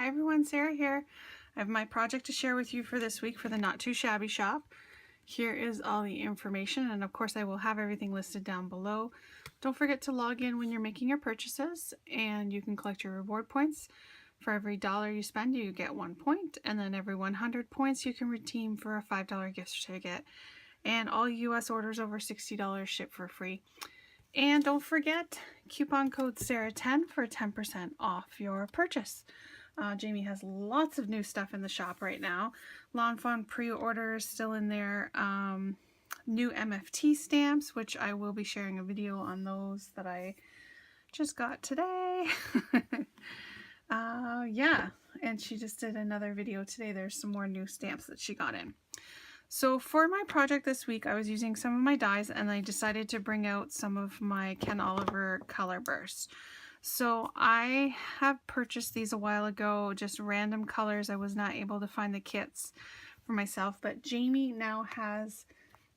Hi everyone, Sarah here. I have my project to share with you for this week for the Not Too Shabby shop. Here is all the information, and of course I will have everything listed down below. Don't forget to log in when you're making your purchases, and you can collect your reward points. For every dollar you spend, you get 1 point, and then every 100 points you can redeem for a $5 gift certificate. And all US orders over $60 ship for free. And don't forget, coupon code Sarah10 for 10% off your purchase. Jamie has lots of new stuff in the shop right now. Lawn Fawn pre-orders still in there. New MFT stamps, which I will be sharing a video on those that I just got today. Yeah, and she just did another video today. There's some more new stamps that she got in. So for my project this week, I was using some of my dies, and I decided to bring out some of my Ken Oliver color bursts. So I have purchased these a while ago, just random colors. I was not able to find the kits for myself, but Jamie now has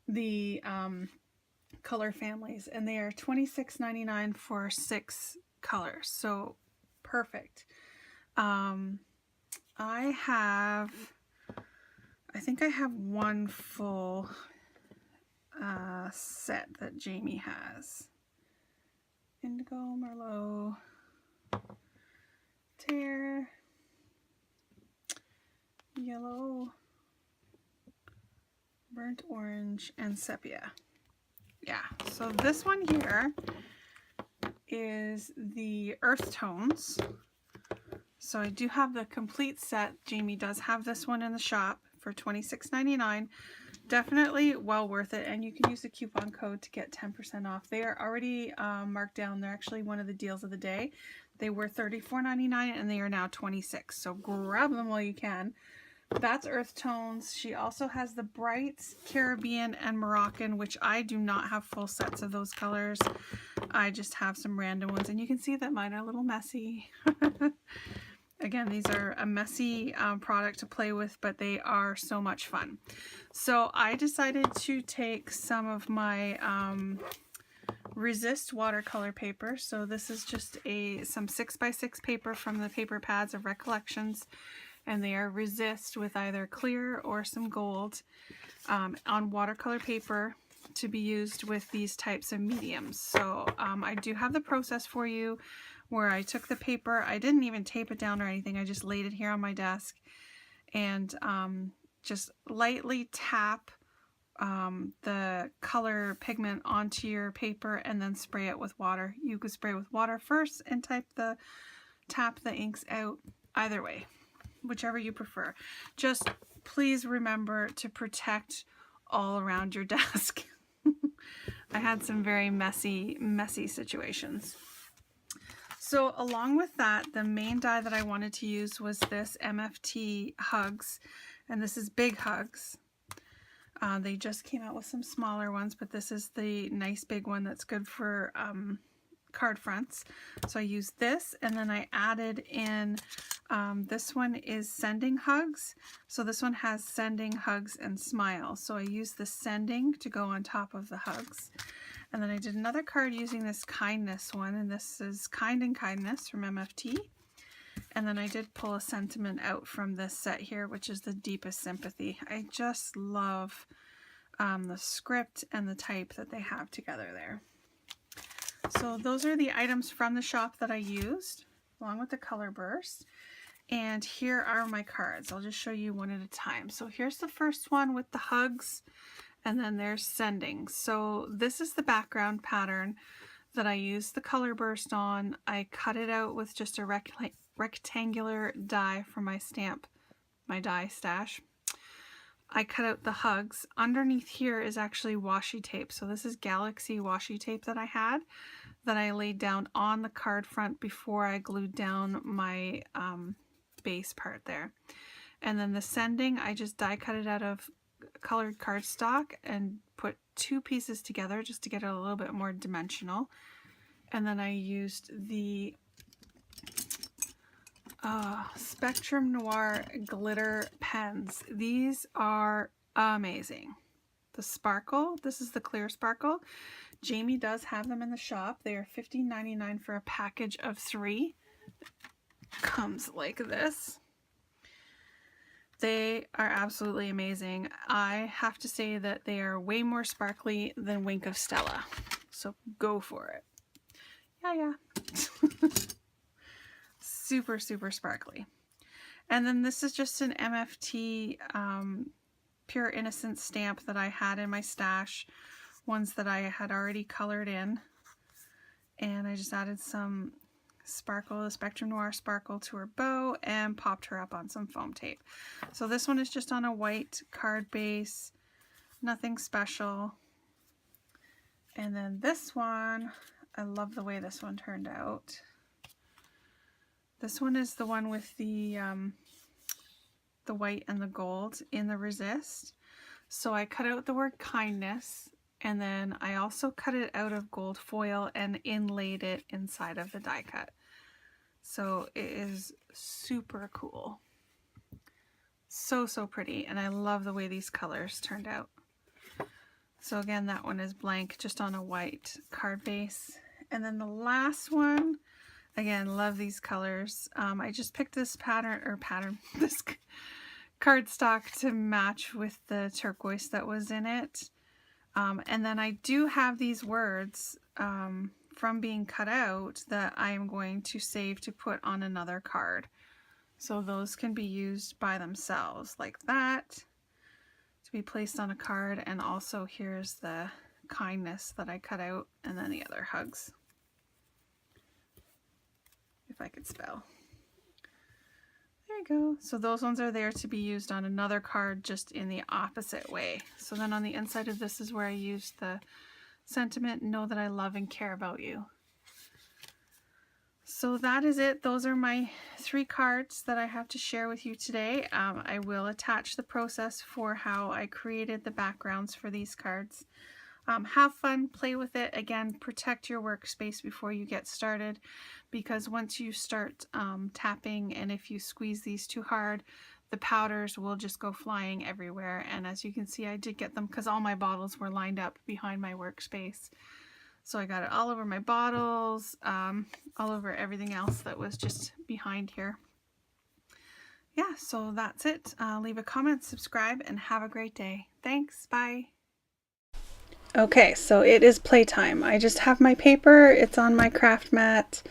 the color families, and they are $26.99 for 6 colors. So perfect. I think I have one full set that Jamie has. Indigo, Merlot, Tear, Yellow, Burnt Orange, and Sepia. Yeah, so this one here is the Earth Tones. So I do have the complete set. Jamie does have this one in the shop for $26.99. Definitely well worth it, and you can use the coupon code to get 10% off. They are already marked down. They're actually one of the deals of the day. They were $34.99 and they are now $26, so grab them while you can. That's Earth Tones. She also has the Brights, Caribbean, and Moroccan, which I do not have full sets of those colors. I just have some random ones, and you can see that mine are a little messy. Again, these are a messy product to play with, but they are so much fun. So I decided to take some of my Resist watercolor paper. So this is just some 6x6 paper from the paper pads of Recollections, and they are Resist with either clear or some gold on watercolor paper to be used with these types of mediums. So I do have the process for you, where I took the paper, I didn't even tape it down or anything, I just laid it here on my desk and just lightly tap the color pigment onto your paper and then spray it with water. You could spray with water first and tap the inks out, either way, whichever you prefer. Just please remember to protect all around your desk. I had some very messy situations. So along with that, the main die that I wanted to use was this MFT Hugs, and this is Big Hugs. They just came out with some smaller ones, but this is the nice big one that's good for card fronts. So I used this, and then I added in, this one is Sending Hugs. So this one has Sending, Hugs, and Smile. So I used the Sending to go on top of the Hugs. And then I did another card using this Kindness one, and this is Kind and Kindness from MFT. And then I did pull a sentiment out from this set here, which is the Deepest Sympathy. I just love the script and the type that they have together there. So those are the items from the shop that I used, along with the color burst. And here are my cards. I'll just show you one at a time. So here's the first one with the Hugs, and then there's Sending. So this is the background pattern that I used the color burst on. I cut it out with just a rectangular die from my die stash. I cut out the Hugs. Underneath here is actually washi tape. So this is Galaxy washi tape that I had, that I laid down on the card front before I glued down my base part there. And then the Sending, I just die cut it out of colored cardstock and put 2 pieces together just to get it a little bit more dimensional. And then I used the Spectrum Noir glitter pens. These are amazing. The sparkle, this is the clear sparkle. Jamie does have them in the shop. They are $15.99 for a package of 3. comes like this. They are absolutely amazing. I have to say that they are way more sparkly than Wink of Stella. So go for it. Yeah. Super, super sparkly. And then this is just an MFT Pure Innocence stamp that I had in my stash. Ones that I had already colored in. And I just added some sparkle, the Spectrum Noir sparkle to her bow and popped her up on some foam tape. So this one is just on a white card base, nothing special. And then this one, I love the way this one turned out. This one is the one with the white and the gold in the resist. So I cut out the word kindness, and then I also cut it out of gold foil and inlaid it inside of the die cut. So it is super cool. So pretty, and I love the way these colors turned out. So again, that one is blank, just on a white card base. And then the last one, again, love these colors. I just picked this this cardstock to match with the turquoise that was in it. And then I do have these words from being cut out that I am going to save to put on another card. So those can be used by themselves like that to be placed on a card. And also here's the kindness that I cut out, and then the other hugs. If I could spell. There you go. So those ones are there to be used on another card, just in the opposite way. So then on the inside of this is where I used the sentiment, know that I love and care about you. So that is it. Those are my 3 cards that I have to share with you today. I will attach the process for how I created the backgrounds for these cards. Have fun, play with it. Again, protect your workspace before you get started, because once you start tapping, and if you squeeze these too hard, the powders will just go flying everywhere. And as you can see, I did get them because all my bottles were lined up behind my workspace. So I got it all over my bottles, all over everything else that was just behind here. Yeah, so that's it. Leave a comment, subscribe, and have a great day. Thanks, bye. Okay, so it is playtime. I just have my paper, it's on my craft mat.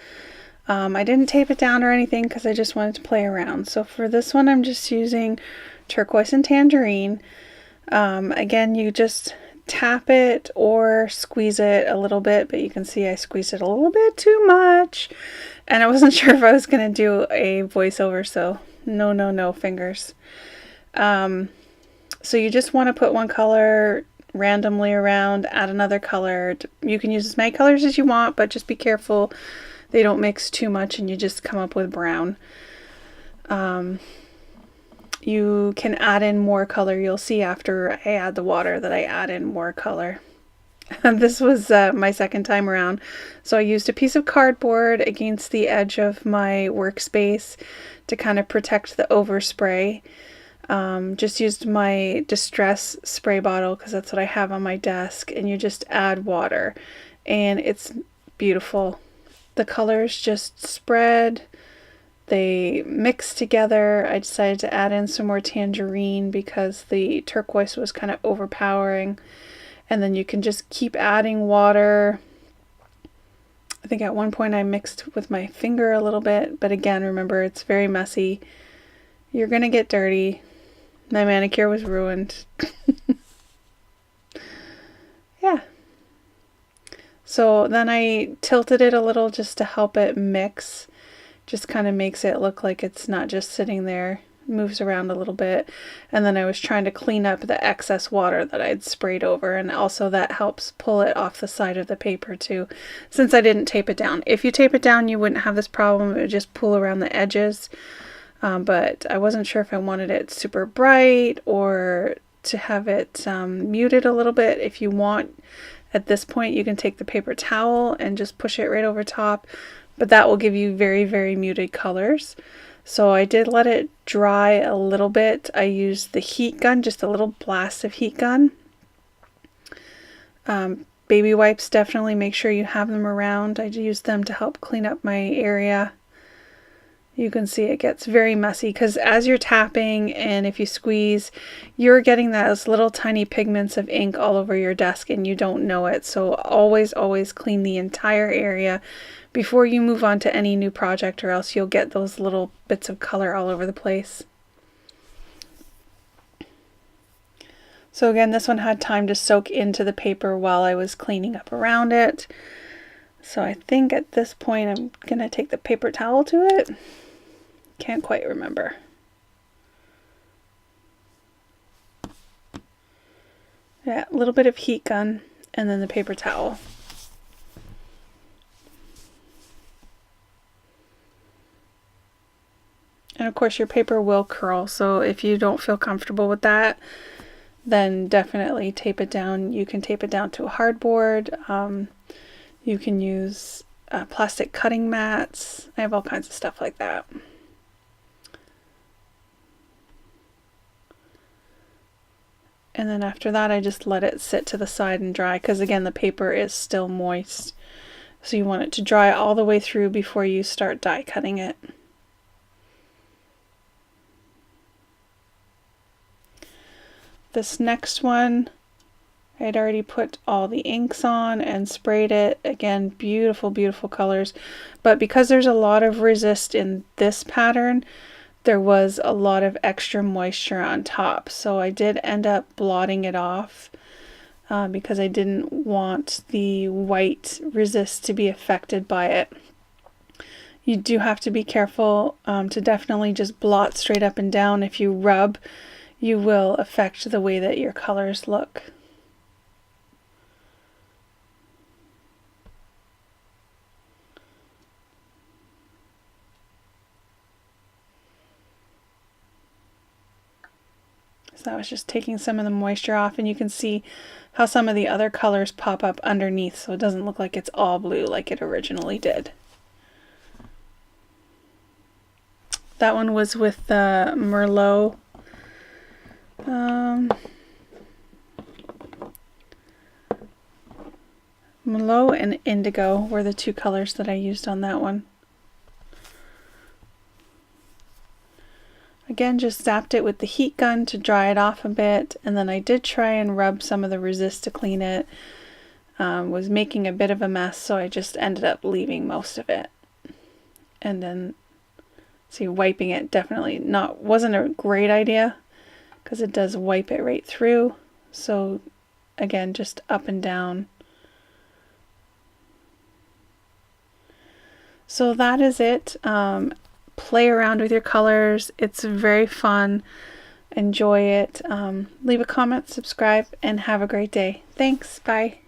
I didn't tape it down or anything because I just wanted to play around. So for this one, I'm just using turquoise and tangerine. Again, you just tap it or squeeze it a little bit, but you can see I squeezed it a little bit too much. And I wasn't sure if I was going to do a voiceover, so no fingers. So you just want to put one color randomly around, add another color. You can use as many colors as you want, but just be careful they don't mix too much and you just come up with brown. You can add in more color. You'll see after I add the water that I add in more color. And this was my second time around. So I used a piece of cardboard against the edge of my workspace to kind of protect the overspray. Just used my distress spray bottle because that's what I have on my desk, and you just add water and it's beautiful. The colors just spread, they mix together. I decided to add in some more tangerine because the turquoise was kind of overpowering, and then you can just keep adding water. I think at one point I mixed with my finger a little bit, but again, remember, it's very messy. You're gonna get dirty. My manicure was ruined. Yeah. So then I tilted it a little just to help it mix. Just kind of makes it look like it's not just sitting there. It moves around a little bit. And then I was trying to clean up the excess water that I'd sprayed over, and also that helps pull it off the side of the paper too, since I didn't tape it down. If you tape it down, you wouldn't have this problem. It would just pull around the edges. But I wasn't sure if I wanted it super bright or to have it muted a little bit. If you want, at this point, you can take the paper towel and just push it right over top, but that will give you very muted colors. So I did let it dry a little bit. I used the heat gun, just a little blast of heat gun. Baby wipes, definitely make sure you have them around. I use them to help clean up my area. You can see it gets very messy because as you're tapping and if you squeeze, you're getting those little tiny pigments of ink all over your desk and you don't know it. So always, always clean the entire area before you move on to any new project, or else you'll get those little bits of color all over the place. So again, this one had time to soak into the paper while I was cleaning up around it. So I think at this point I'm going to take the paper towel to it. Can't quite remember. Yeah, a little bit of heat gun and then the paper towel. And of course your paper will curl, so if you don't feel comfortable with that, then definitely tape it down. You can tape it down to a hardboard. You can use plastic cutting mats. I have all kinds of stuff like that. And then after that, I just let it sit to the side and dry because again, the paper is still moist. So you want it to dry all the way through before you start die cutting it. This next one, I had already put all the inks on and sprayed it. Again, beautiful, beautiful colors. But because there's a lot of resist in this pattern, there was a lot of extra moisture on top. So I did end up blotting it off because I didn't want the white resist to be affected by it. You do have to be careful to definitely just blot straight up and down. If you rub, you will affect the way that your colors look. So that was just taking some of the moisture off, and you can see how some of the other colors pop up underneath, so it doesn't look like it's all blue like it originally did. That one was with the Merlot. Merlot and Indigo were the two colors that I used on that one. Again, just zapped it with the heat gun to dry it off a bit, and then I did try and rub some of the resist to clean it. Was making a bit of a mess, so I just ended up leaving most of it. And then, see, wiping it definitely wasn't a great idea because it does wipe it right through. So again, just up and down. So that is it. Play around with your colors. It's very fun. Enjoy it. Leave a comment, subscribe, and have a great day. Thanks. Bye.